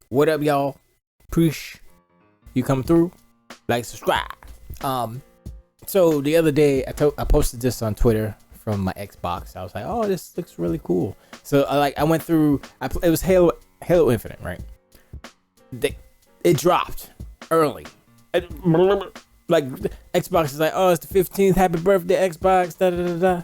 What up, y'all? Push. You come through. Like, subscribe. So the other day, I posted this on Twitter from my Xbox. I was like, oh, this looks really cool. So I went through. It was Halo Infinite, right? It dropped early. Like Xbox is like, oh, it's the 15th. Happy birthday, Xbox. Da da da da.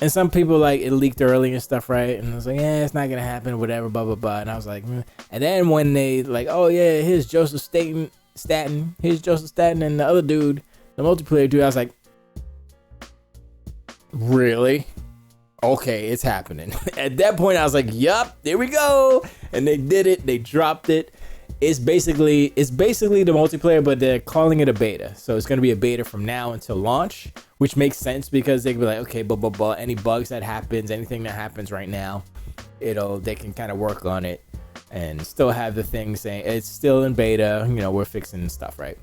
And some people like it leaked early and stuff, right? And I was like, yeah, it's not gonna happen, whatever, blah blah blah. And I was like, and then when they like, oh yeah, here's Joseph Staten, here's Joseph Staten, and the other dude, the multiplayer dude, I was like, really? Okay, it's happening. At that point, I was like, yup, there we go. And they did it. They dropped it. It's basically the multiplayer, but they're calling it a beta. So it's going to be a beta from now until launch, which makes sense because they can be like, okay, any bugs that happens, anything that happens right now, they can kind of work on it and still have the thing saying it's still in beta, we're fixing stuff, right?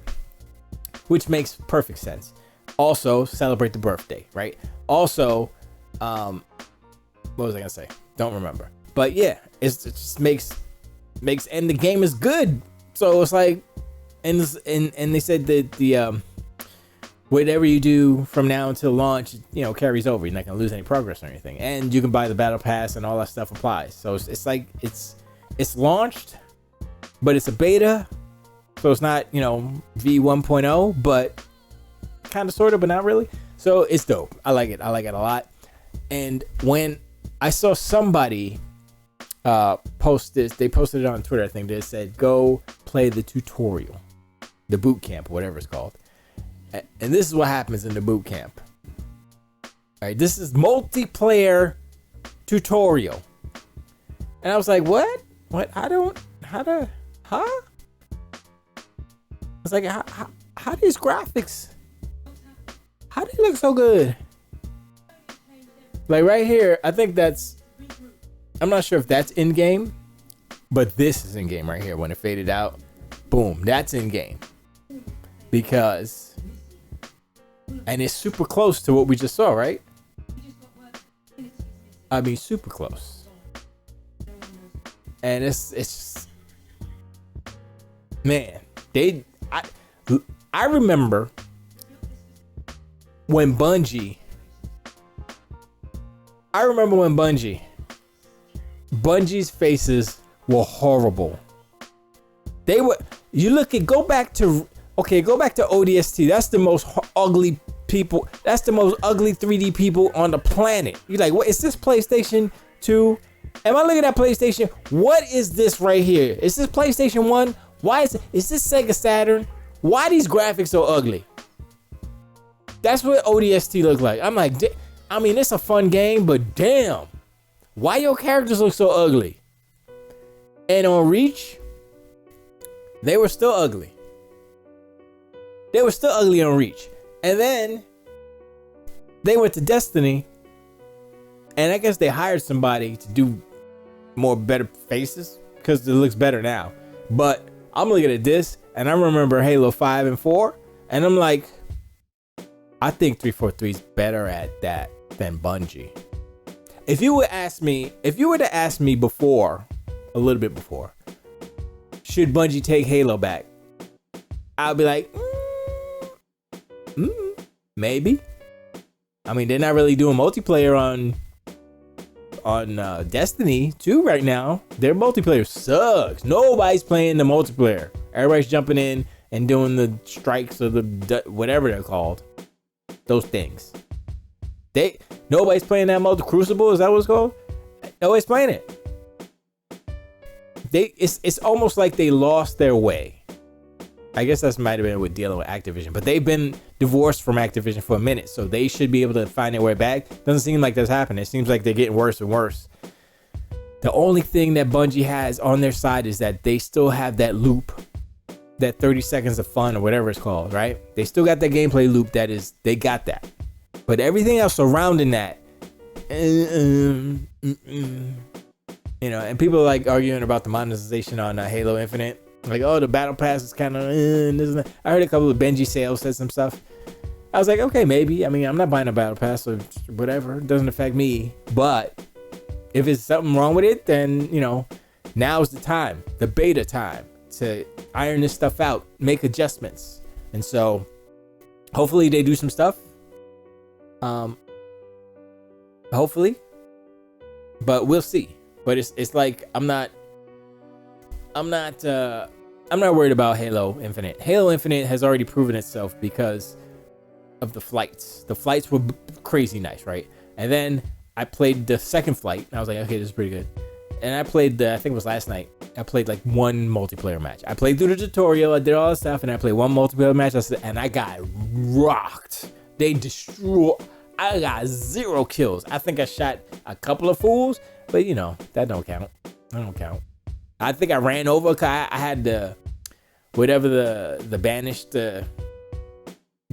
Which makes perfect sense. Also, celebrate the birthday, right? Also, what was I going to say? Don't remember. But yeah, it just makes and the game is good, so it's like, and they said that the whatever you do from now until launch, carries over. You're not gonna lose any progress or anything, and you can buy the battle pass and all that stuff applies. So it's like it's launched, but it's a beta, so it's not V1.0, but kind of sort of, but not really. So it's dope. I like it a lot. And when I saw somebody post this, they posted it on Twitter, I think. They said, go play the tutorial, the boot camp, whatever it's called. And this is what happens in the boot camp. All right, this is multiplayer tutorial. And I was like, what? I was like, how these graphics, how they look so good? Like right here, I think I'm not sure if that's in game, but this is in game right here. When it faded out, boom, that's in game. And it's super close to what we just saw, right? I mean, super close. And it's just, man, I remember when Bungie's faces were horrible. Go back to ODST. That's the most ugly people. That's the most ugly 3D people on the planet. You're like, what is this, PlayStation 2? Am I looking at PlayStation? What is this right here? Is this PlayStation 1? Why is this Sega Saturn? Why are these graphics so ugly? That's what ODST look like. I'm like, I mean, it's a fun game, but damn. Why your characters look so ugly? And on Reach, they were still ugly. They were still ugly on Reach. And then they went to Destiny, and I guess they hired somebody to do better faces because it looks better now. But I'm looking at this, and I remember Halo 5 and 4, and I'm like, I think 343 is better at that than Bungie. If you were to ask me before, a little bit before, should Bungie take Halo back? I'll be like, maybe. I mean, they're not really doing multiplayer on Destiny 2 right now. Their multiplayer sucks. Nobody's playing the multiplayer. Everybody's jumping in and doing the strikes or the whatever they're called. Those things. Nobody's playing that Crucible, is that what it's called? Nobody's playing it. It's almost like they lost their way. I guess that might have been with dealing with Activision, but they've been divorced from Activision for a minute, so they should be able to find their way back. Doesn't seem like that's happening. It seems like they're getting worse and worse. The only thing that Bungie has on their side is that they still have that loop, that 30 seconds of fun or whatever it's called, right? They still got that gameplay loop. They got that. But everything else surrounding that, and people are like arguing about the monetization on Halo Infinite. Like, oh, the battle pass is kind of I heard a couple of Benji sales said some stuff. I was like, okay, maybe. I mean, I'm not buying a battle pass or whatever. It doesn't affect me. But if it's something wrong with it, then, Now's the time, the beta time, to iron this stuff out, make adjustments. And so hopefully they do some stuff. Hopefully. But we'll see. But it's like I'm not worried about Halo Infinite. Halo Infinite has already proven itself because of the flights. The flights were crazy nice, right? And then I played the second flight, and I was like, okay, this is pretty good. And I played I think it was last night, I played like one multiplayer match. I played through the tutorial, I did all that stuff, and I played one multiplayer match, and I got rocked. They destroyed. I got 0 kills. I think I shot a couple of fools, but you know, that don't count. That don't count. I think I ran over, cause I had the, whatever the banished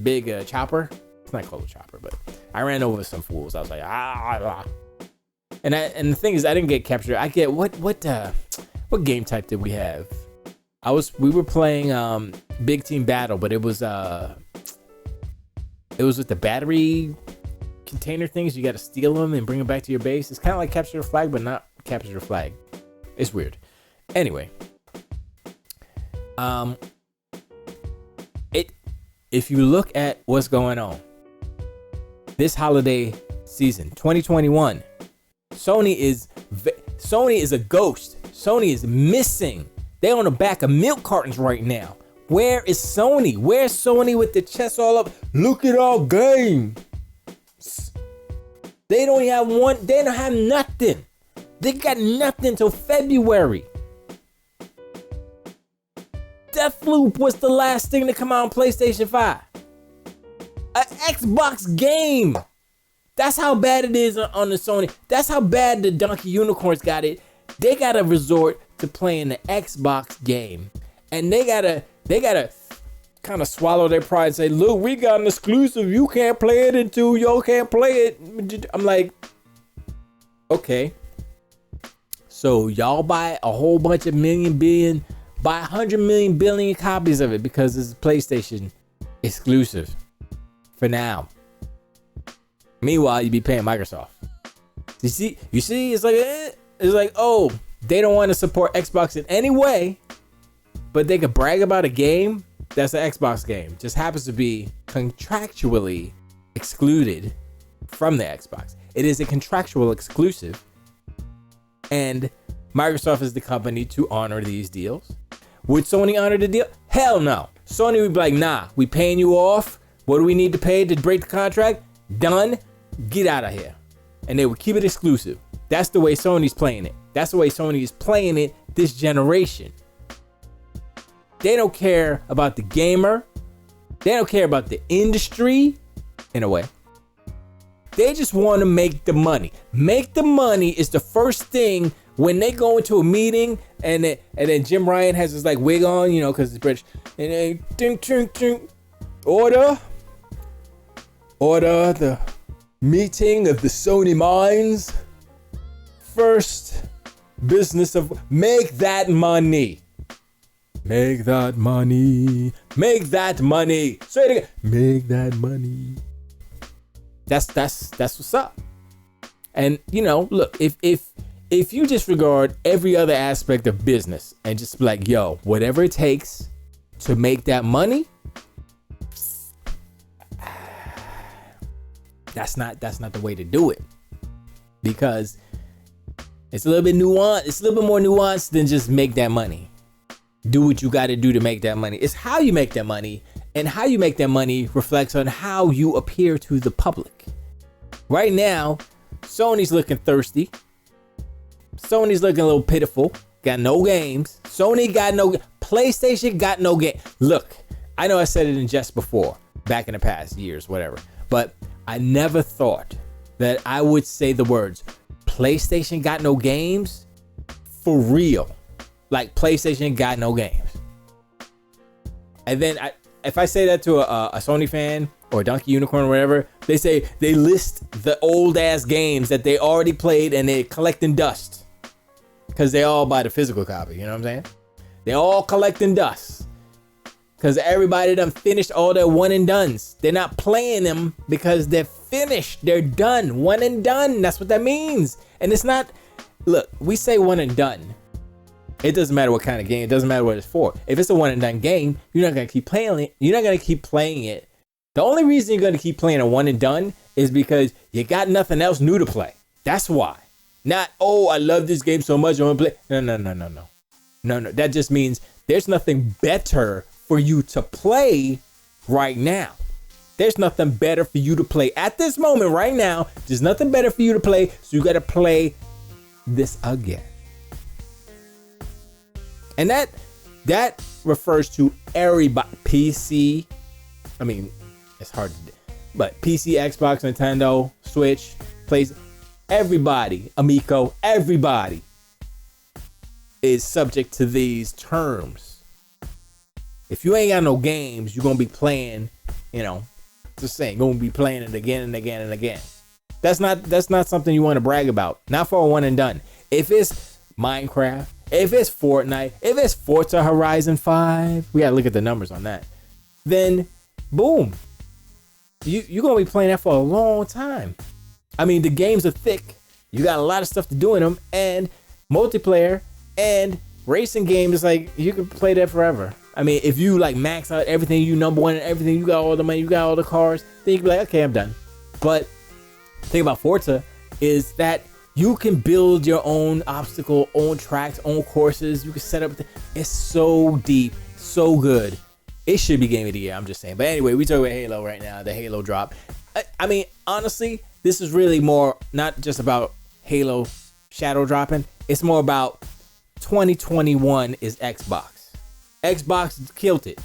big chopper. It's not called a chopper, but I ran over some fools. I was like, ah. And the thing is, I didn't get captured. I get what game type did we have? We were playing Big Team Battle, but it was with the battery container things. You got to steal them and bring them back to your base. It's kind of like capture the flag, but not capture the flag. It's weird. Anyway, if you look at what's going on this holiday season, 2021, Sony is a ghost. Sony is missing. They're on the back of milk cartons right now. Where is Sony? Where's Sony with the chest all up? Look at our game. They don't have one. They don't have nothing. They got nothing till February. Deathloop was the last thing to come out on PlayStation 5. An Xbox game. That's how bad it is on the Sony. That's how bad the Donkey Unicorns got it. They gotta resort to playing the Xbox game. And they gotta kind of swallow their pride and say, look, we got an exclusive. You can't play it until y'all can't play it. I'm like, okay. So y'all buy a whole bunch of buy 100 million billion copies of it because it's a PlayStation exclusive for now. Meanwhile, you be paying Microsoft. You see, it's like, oh, they don't want to support Xbox in any way, but they could brag about a game that's an Xbox game. Just happens to be contractually excluded from the Xbox. It is a contractual exclusive, and Microsoft is the company to honor these deals. Would Sony honor the deal? Hell no. Sony would be like, nah, we paying you off. What do we need to pay to break the contract? Done. Get out of here. And they would keep it exclusive. That's the way Sony's playing it. That's the way Sony is playing it this generation. They don't care about the gamer. They don't care about the industry, in a way. They just want to make the money. Make the money is the first thing when they go into a meeting, and then Jim Ryan has his like wig on, you know, because it's British. And then ding, ding, ding. Order the meeting of the Sony minds. First business of make that money. Make that money. Make that money. Say it again. Make that money. That's what's up. And you know, look, if you disregard every other aspect of business and just be like, yo, whatever it takes to make that money, that's not the way to do it. Because it's a little bit nuanced. It's a little bit more nuanced than just make that money. Do what you got to do to make that money. It's how you make that money, and how you make that money reflects on how you appear to the public. Right now, Sony's looking thirsty. Sony's looking a little pitiful. Got no games. Sony got no. PlayStation got no game. Look, I know I said it in jest before, back in the past years, whatever. But I never thought that I would say the words, PlayStation got no games, for real. Like, PlayStation got no games. And then if I say that to a Sony fan or a Donkey Unicorn or whatever, they list the old ass games that they already played and they're collecting dust. Because they all buy the physical copy, you know what I'm saying? They all collecting dust. Because everybody done finished all their one and dones. They're not playing them because they're finished. They're done. One and done. That's what that means. And it's not, look, we say one and done. It doesn't matter what kind of game. It doesn't matter what it's for. If it's a one and done game, you're not gonna keep playing it. You're not gonna keep playing it. The only reason you're gonna keep playing a one and done is because you got nothing else new to play. That's why. Not, oh, I love this game so much, I want to play. No. That just means there's nothing better for you to play right now. There's nothing better for you to play at this moment right now. There's nothing better for you to play, so you got to play this again. And that refers to everybody. PC, I mean, it's hard to do, but PC, Xbox, Nintendo, Switch, PlayStation, everybody, Amico, everybody is subject to these terms. If you ain't got no games, you're gonna be playing, just saying, gonna be playing it again and again and again. That's not something you want to brag about. Not for a one and done. If it's Minecraft, if it's Fortnite, if it's Forza Horizon 5, we gotta look at the numbers on that. Then, boom, you're gonna be playing that for a long time. I mean, the games are thick. You got a lot of stuff to do in them, and multiplayer and racing games, like, you can play that forever. I mean, if you like max out everything, you number one and everything, you got all the money, you got all the cars, then you can be like, okay, I'm done. But the thing about Forza is that you can build your own obstacle, own tracks, own courses. You can set up. It's so deep, so good. It should be game of the year. I'm just saying. But anyway, we talk about Halo right now. The Halo drop. I mean, honestly, this is really more not just about Halo shadow dropping. It's more about 2021 is Xbox. Xbox killed it.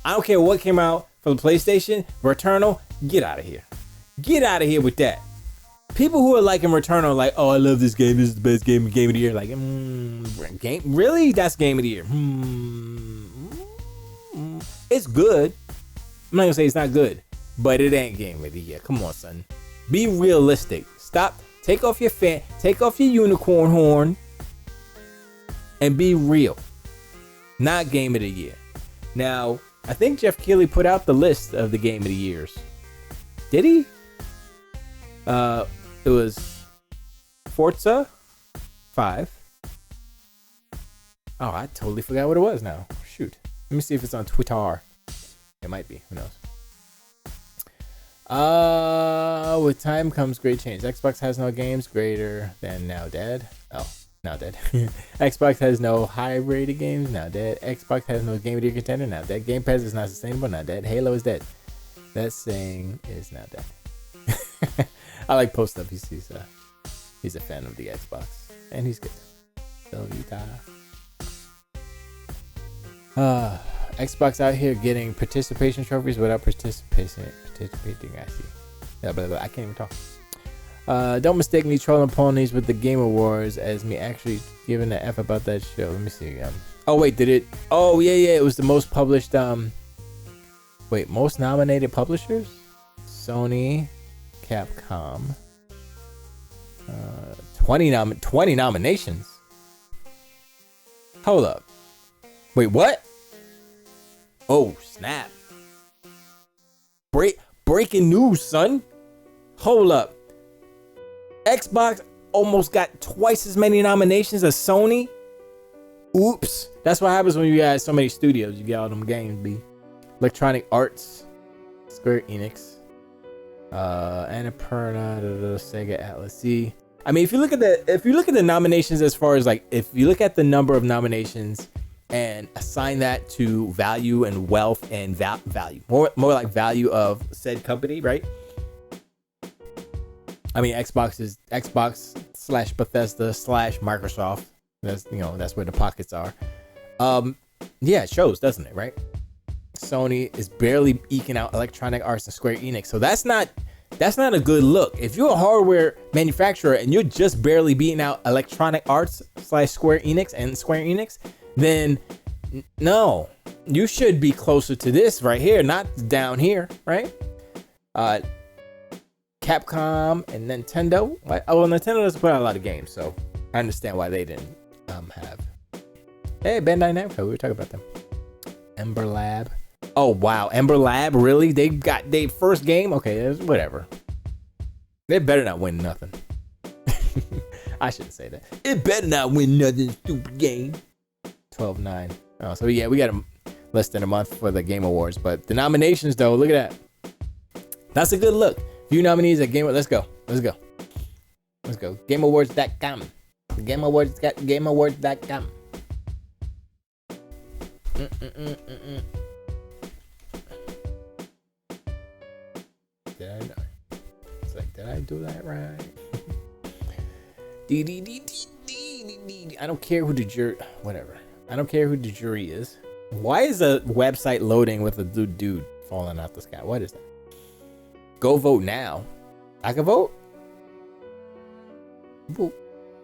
I don't care what came out for the PlayStation. Returnal, get out of here. Get out of here with that. People who are liking Returnal, like, oh, I love this game. This is the best game of the year. Like, game? Really? That's game of the year. It's good. I'm not gonna say it's not good, but it ain't game of the year. Come on, son. Be realistic. Stop. Take off your unicorn horn and be real. Not game of the year. Now, I think Jeff Keighley put out the list of the game of the years. Did he? It was Forza 5. Oh, I totally forgot what it was now. Shoot. Let me see if it's on Twitter. It might be. Who knows? With time comes great change. Xbox has no games greater than now dead. Oh, now dead. Xbox has no high-rated games. Now dead. Xbox has no game of the year contender. Now dead. Game Pass is not sustainable. Now dead. Halo is dead. That saying is now dead. I like Post Up. He's a fan of the Xbox, and he's good. So Xbox out here getting participation trophies without participating. I see. Yeah, but I can't even talk. Don't mistake me trolling ponies with the Game Awards as me actually giving an F about that show. Let me see again. Oh wait, did it? Oh yeah. It was the most published. Most nominated publishers. Sony, Capcom. 20 nominations. Hold up. Wait, what? Oh, snap. Breaking news, son. Hold up. Xbox almost got twice as many nominations as Sony. Oops. That's what happens when you got so many studios. You get all them games, B. Electronic Arts, Square Enix, Annapurna, Sega Atlas. See, I mean, if you look at the nominations, as far as like, if you look at the number of nominations and assign that to value and wealth and value, more like value of said company, right? I mean, Xbox / Bethesda / Microsoft. That's where the pockets are. Yeah, it shows, doesn't it, right? Sony is barely eking out Electronic Arts and Square Enix. So that's not a good look. If you're a hardware manufacturer and you're just barely beating out Electronic Arts / Square Enix and Square Enix, then no, you should be closer to this right here, not down here, right? Capcom and Nintendo. Well, Nintendo doesn't put out a lot of games, so I understand why they didn't have. Hey, Bandai Namco, we were talking about them. Ember Lab. Oh wow, Ember Lab, really? They got their first game? Okay, whatever. They better not win nothing. I shouldn't say that. It better not win nothing, stupid game. 12/9. Oh, so yeah, we got less than a month for the Game Awards. But the nominations, though, look at that. That's a good look. Few nominees at Game Awards. Let's go. GameAwards.com. GameAwards.com. Did I know? It's like, did I do that right? I don't care who the jury. Whatever. I don't care who the jury is. Why is a website loading with a dude falling out the sky? What is that? Go vote now. I can vote?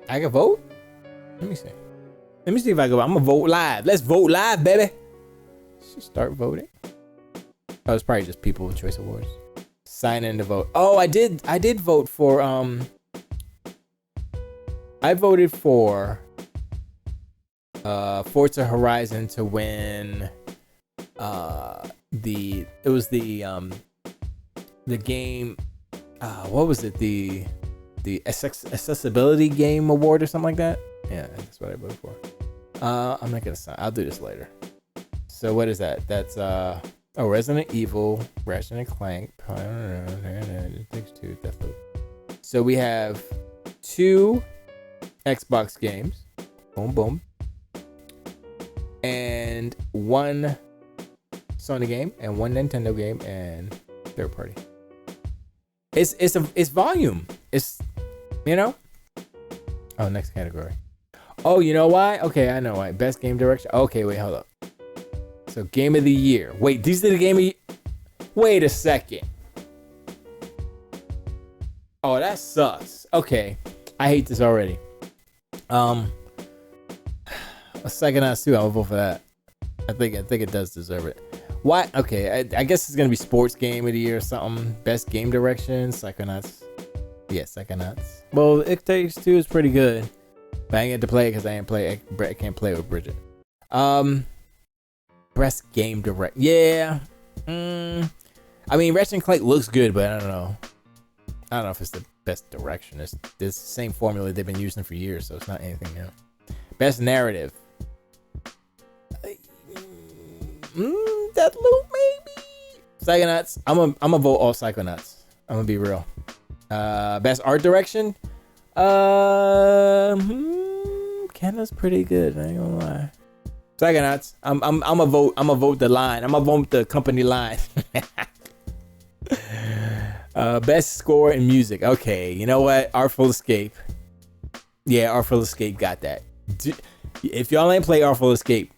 I can vote? Let me see. Let me see if I go. I'm gonna vote live. Let's vote live, baby. Let's start voting. Oh, it's probably just People with Choice Awards. Sign in to vote. Oh, I did vote for I voted for Forza Horizon to win the game, what was it, the accessibility game award or something like that. Yeah, that's what I voted for. I'm not gonna sign. I'll do this later. So what is that? That's Resident Evil, Ratchet and Clank. It takes two. So we have 2 Xbox games. Boom, boom. And 1 Sony game and 1 Nintendo game and third party. It's volume. It's, you know. Oh, next category. Oh, you know why? Okay, I know why. Best game direction. Okay, wait, hold up. So game of the year. Wait, these are the game of the... Wait a second. Oh, that sucks. Okay, I hate this already. A Psychonauts 2. I'll vote for that. I think it does deserve it. Why? Okay, I guess it's gonna be sports game of the year or something. Best game direction, Psychonauts. Yeah, Psychonauts. Well, It Takes Two is pretty good, but I ain't get to play it because I can't play with Bridget. Best game direct. Yeah. I mean, Ratchet and Clank looks good, but I don't know if it's the best direction. It's the same formula they've been using for years, so it's not anything new. Best narrative. Deathloop, maybe. Psychonauts. I'm gonna vote all Psychonauts. I'm gonna be real. Best art direction. Kenna's pretty good. I ain't gonna lie. Psychonauts. I'm gonna vote. I'm gonna vote the line. I'm gonna vote the company line. Best score and music. Okay, you know what? Artful Escape. Yeah, Artful Escape got that. If y'all ain't play Artful Escape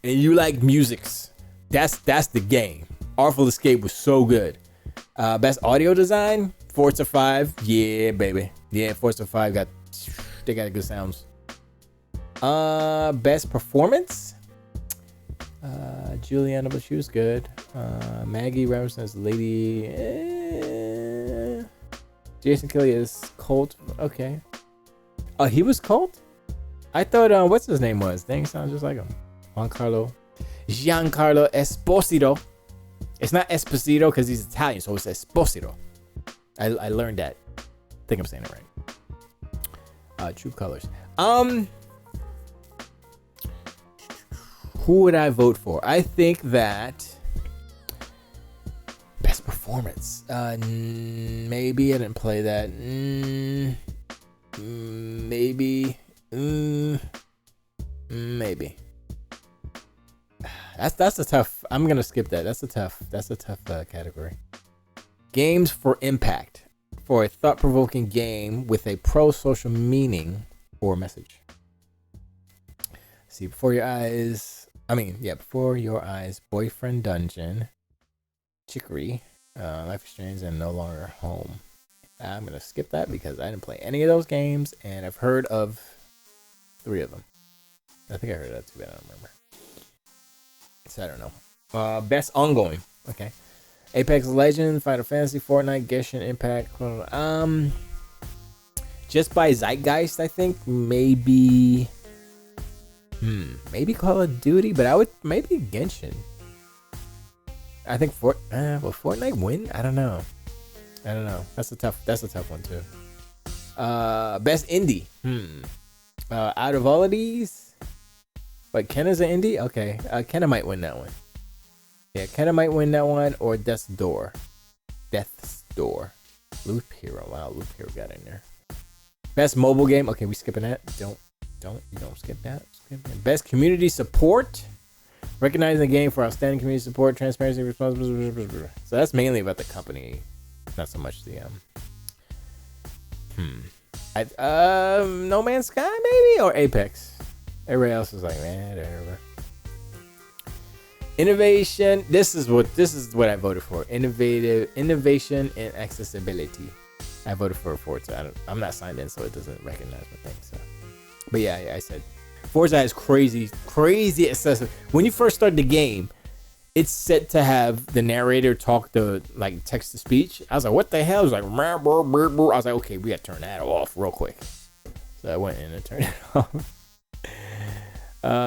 and you like musics, that's the game. Artful Escape was so good. Best audio design. Forza 5. Yeah, baby. Yeah, Forza 5 got good sounds. Best performance. Juliana, but she was good. Maggie Robinson as Lady. Jason Kelly is Colt. Okay. Oh, he was Colt? I thought, what's his name was? Dang, sounds just like him. Giancarlo Esposito. It's not Esposito because he's Italian, so it's Esposito. I learned that. I think I'm saying it right. True Colors. Who would I vote for? I think that best performance. Maybe I didn't play that. Maybe. Maybe. That's a tough. I'm gonna skip that. That's a tough category. Games for impact. For a thought-provoking game with a pro-social meaning or message. See, Before Your Eyes. Boyfriend Dungeon, Chicory, Life is Strange, and No Longer Home. I'm gonna skip that because I didn't play any of those games, and I've heard of 3 of them. I think I heard that too, but I don't remember. So I don't know. Best ongoing. Okay. Apex Legends, Final Fantasy, Fortnite, Genshin Impact. Just by Zeitgeist, I think maybe. Maybe Call of Duty, but I would maybe Genshin. I think will Fortnite win? I don't know. That's a tough one too. Best indie. Out of all of these, But Kenna's an indie? Okay. Kenna might win that one. Yeah, Kenna might win that one, or Death's Door. Death's Door. Loop Hero. Wow, Loop Hero got in there. Best mobile game. Okay, we skipping that. Don't skip that. Best community support. Recognizing the game for outstanding community support, transparency, responsibility. So that's mainly about the company, not so much the No Man's Sky maybe, or Apex. Everybody else is like, man, whatever. Innovation. This is what I voted for. Innovation and accessibility. I voted for Forza. I'm not signed in, so it doesn't recognize my thing. So, but yeah, I said Forza is crazy accessible. When you first start the game, it's set to have the narrator talk the like text to speech. I was like, what the hell? It was like, I was like, okay, we gotta turn that off real quick. So I went in and turned it off.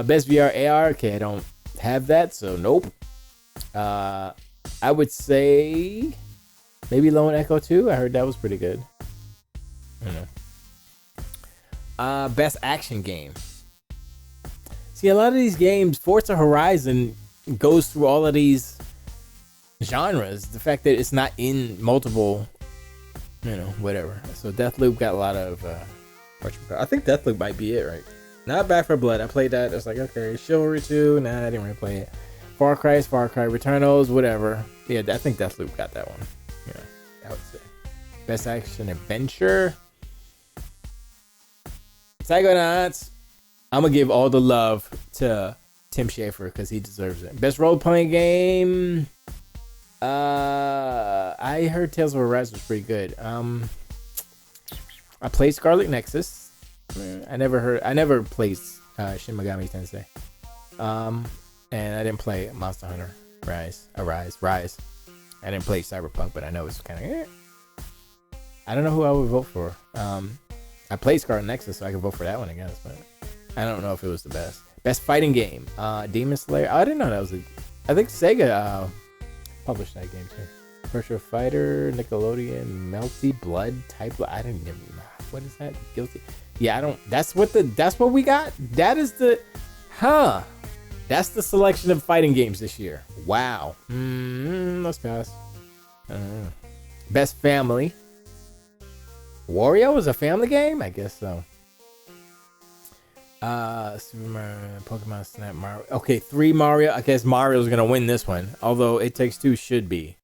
Best VR AR. Okay, I don't have that, so nope. I would say maybe Lone Echo 2. I heard that was pretty good. I don't know. Best action game. See, a lot of these games, Forza Horizon goes through all of these genres. The fact that it's not in multiple, whatever. So Deathloop got a lot of. I think Deathloop might be it, right? Not Back 4 Blood. I played that. It's like, okay, Chivalry 2. Nah, I didn't really play it. Far Cry Returnals, whatever. Yeah, I think Deathloop got that one. Yeah, I would say. Best action adventure. Psychonauts. I'm gonna give all the love to Tim Schafer because he deserves it. Best role-playing game. I heard Tales of Arise was pretty good. I played Scarlet Nexus. I never played Shin Megami Tensei. And I didn't play Monster Hunter Rise. I didn't play Cyberpunk, but I know it's kind of. I don't know who I would vote for. I played Scarlet Nexus, so I could vote for that one, I guess. But I don't know if it was the best. Best fighting game. Demon Slayer. I didn't know that was I think Sega published that game too. Virtua Fighter, Nickelodeon, Melty Blood, Type. I didn't even know. What is that? Guilty. Yeah, I don't. That's what we got. That is the. That's the selection of fighting games this year. Wow. Let's pass. Best family. Wario was a family game? I guess so. Super Mario, Pokemon Snap, Mario. Okay, 3 Mario. I guess Mario's gonna win this one. Although It Takes Two should be.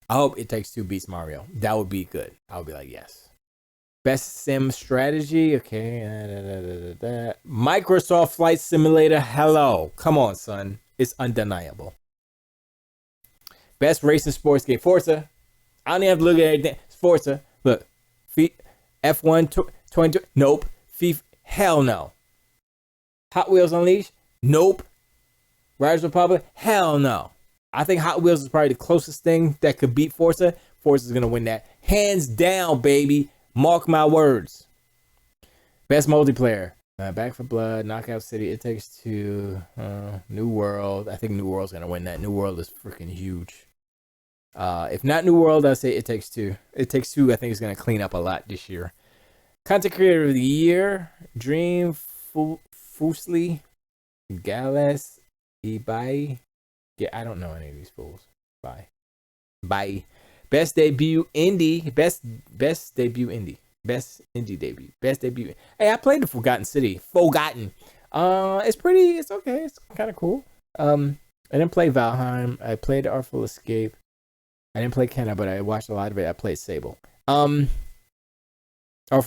I hope It Takes Two beats Mario. That would be good. I would be like, yes. Best sim strategy. Okay. Microsoft Flight Simulator. Hello. Come on, son. It's undeniable. Best racing sports game. Forza. I don't even have to look at everything. It's Forza. Look. F1 22. Nope. FIFA. Hell no. Hot Wheels Unleashed. Nope. Riders Republic. Hell no. I think Hot Wheels is probably the closest thing that could beat Forza. Forza's going to win that. Hands down, baby. Mark my words. Best multiplayer. Back 4 Blood, Knockout City, It Takes Two, New World. I think New World's going to win that. New World is freaking huge. If not New World, I'd say It Takes Two. It Takes Two, I think, is going to clean up a lot this year. Content Creator of the Year. Dream Fusli. Gallus. Ibai. Yeah, I don't know any of these fools. Bye. Best debut indie. Best debut indie. Best indie debut. Best debut. Hey, I played the Forgotten City. It's pretty. It's okay. It's kind of cool. I didn't play Valheim. I played Artful Escape. I didn't play Kenna, but I watched a lot of it. I played Sable. Artful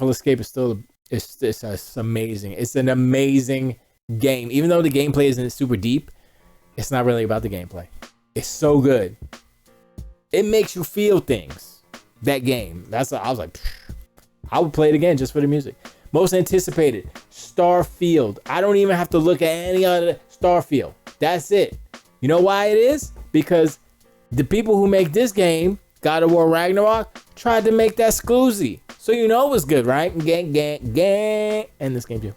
Escape is still. It's amazing. It's an amazing game. Even though the gameplay isn't super deep, it's not really about the gameplay. It's so good. It makes you feel things. That game. I was like, I would play it again just for the music. Most anticipated, Starfield. I don't even have to look at any other Starfield. That's it. You know why it is? Because the people who make this game, God of War Ragnarok, tried to make that Scoozy. So you know it was good, right? Gang. And this game too.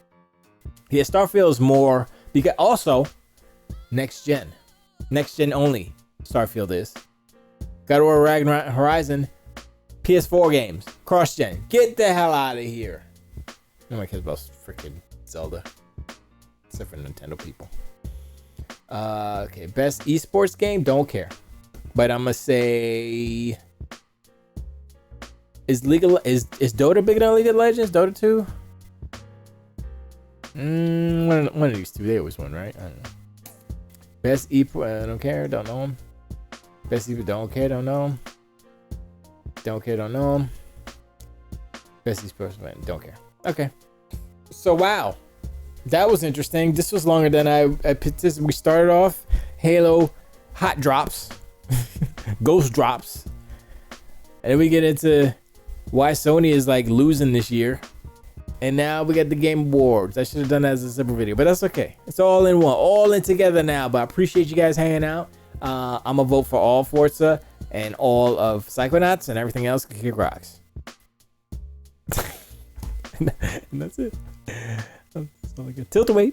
Yeah, Starfield is more, because also, next gen only Starfield is. God of War Ragnarok Horizon, PS4 games, cross-gen. Get the hell out of here. No one cares about freaking Zelda. except for Nintendo people. Okay, best esports game, don't care. But I'm gonna say, is Dota bigger than League of Legends? Dota 2? One of these two. They always win, right? I don't know. Best esports, I don't care, don't know him. Best esports, don't care, don't know him. Don't care, don't know him. Best esports, don't care. Okay. So wow, that was interesting. This was longer than I picked this. We started off Halo hot drops, ghost drops, and then we get into why Sony is like losing this year, and now we got the Game Awards. I should have done that as a separate video, but that's okay. It's all in one, all in together now. But I appreciate you guys hanging out. I'm gonna vote for all Forza and all of Psychonauts, and everything else can kick rocks. And that's it. That's all I got. Tilt away.